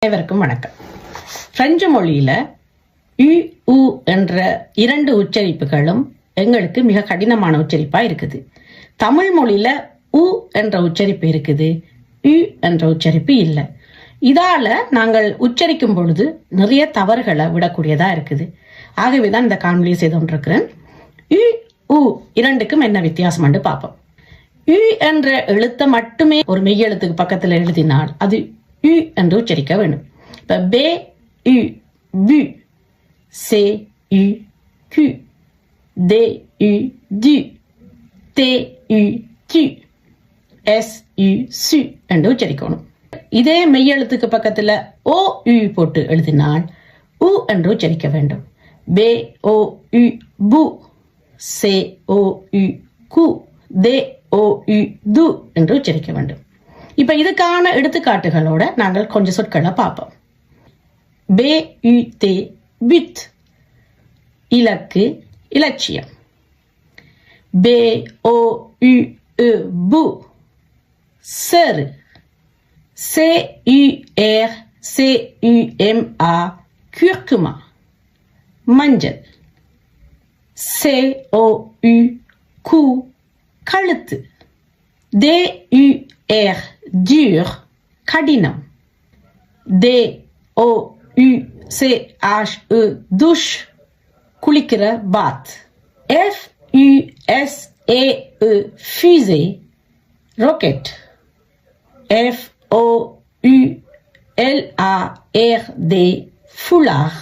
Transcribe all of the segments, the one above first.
அனைவருக்கும் வணக்கம். பிரெஞ்சு மொழியில யு உ என்ற இரண்டு உச்சரிப்புகளும் எங்களுக்கு மிக கடினமான உச்சரிப்பா இருக்குது. தமிழ் மொழியில உ என்ற உச்சரிப்பு இருக்குது, யு என்ற உச்சரிப்பு இல்லை. இதால நாங்கள் உச்சரிக்கும் பொழுது நிறைய தவறுகளை விடக்கூடியதா இருக்குது. ஆகவேதான் இந்த காணொலியை செய்து கொண்டிருக்கிறேன். யு உ இரண்டுக்கும் என்ன வித்தியாசம் என்று பார்ப்போம். யு என்ற எழுத்தை மட்டுமே ஒரு மெய்யெழுத்துக்கு பக்கத்தில் எழுதினால் அது யு என்று உச்சரிக்க வேண்டும். இப்ப பே யு பு, சே யு கு, தே யு து, தே யு து, எஸ் யு சு என்று உச்சரிக்கணும். இதே மெய்யெழுத்துக்கு பக்கத்துல ஓ யு போட்டு எழுதினால் உ என்று உச்சரிக்க வேண்டும். பே ஓ யு பு, சே ஓ யு கு, தே ஓ யு து என்று உச்சரிக்க வேண்டும். இப்ப இதுக்கான எடுத்துக்காட்டுகளோட நாங்கள் கொஞ்சம் சொற்களை பார்ப்போம். பே யு தே பித், இலக்கு இலட்சியம். பே ஓ யு பு, செரு. சே யு ஏர் சே யு எம் ஆ, curcuma, மஞ்சள். சே ஓ யு கு, கழுத்து. தே யு ஏர் dur, கடினம். தே ஓ யு சே ஆஷ் எ, douche, குளிக்கிற பாத். எஃப் யூ எஸ் ஏ எ, fusée, rocket. எஃப் ஓ யூ எல் ஆ ஏர் தே, foulard,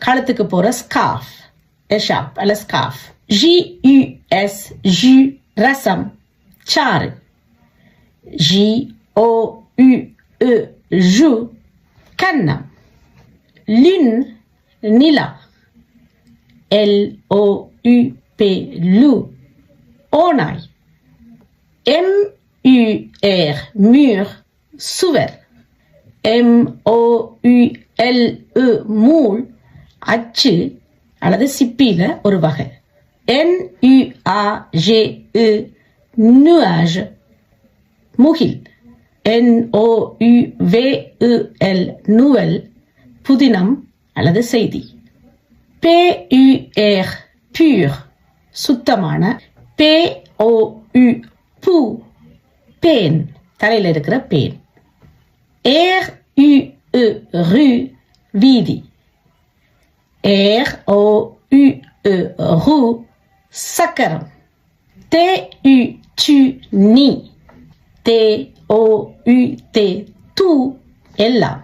கழுத்துக்கு போற ஸ்கார்ஃப், écharpe அல்ல ஸ்கார்ஃப். ஜி யூ எஸ் ஜு, ரசம் சாறு. ஜி ஓ யு எ, ஜு, கன்னம். லுன், நிலா. எல் ஓ யு பே, லு, ஓநாய். எம் யூ ஏர் மூர், சுவர். எம் ஓ யூ எல் எ, மூல், அச்சு அல்லது சிப்பியில ஒரு வகை. என் யூ ஆ ஜே எ, nuage, முகில். என் ஓ யு வே எ எல், நுவல், புதினம் அல்லது செய்தி. பே யு ஏர் pur, சுத்தமான. பே ஓ யு பு, பேன், தலையில இருக்கிற பேன். ஏர் யு எ, ரு, வீதி. ஏர் ஓ யு எ, ரு, சக்கரம். தே யு டு, நீ. தே ஓ யு தே, தூ, எல்லாம்.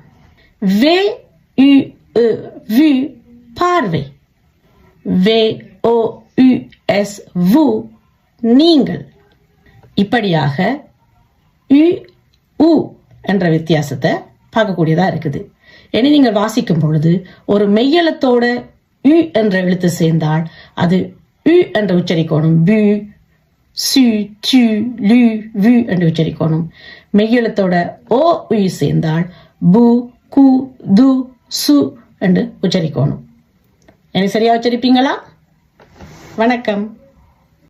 வே யு எ, வு, பார்வை. வே ஓ யு எஸ், வு, நீங்கள். இப்படியாக யு உ என்ற வித்தியாசத்தை பார்க்கக்கூடியதா இருக்குது. இனி நீங்கள் வாசிக்கும் பொழுது ஒரு மெய்யெழுத்தோட யு என்ற எழுத்து சேர்ந்தால் அது யு என்று உச்சரிக்கணும். பு, சு, டு, லு, வு என்று உச்சரிக்கணும். மெய்யெழுத்தோட ஓ உ சேர்ந்தால் பு, கு, து, சு என்று உச்சரிக்கணும். எனக்கு சரியா உச்சரிப்பீங்களா? வணக்கம்.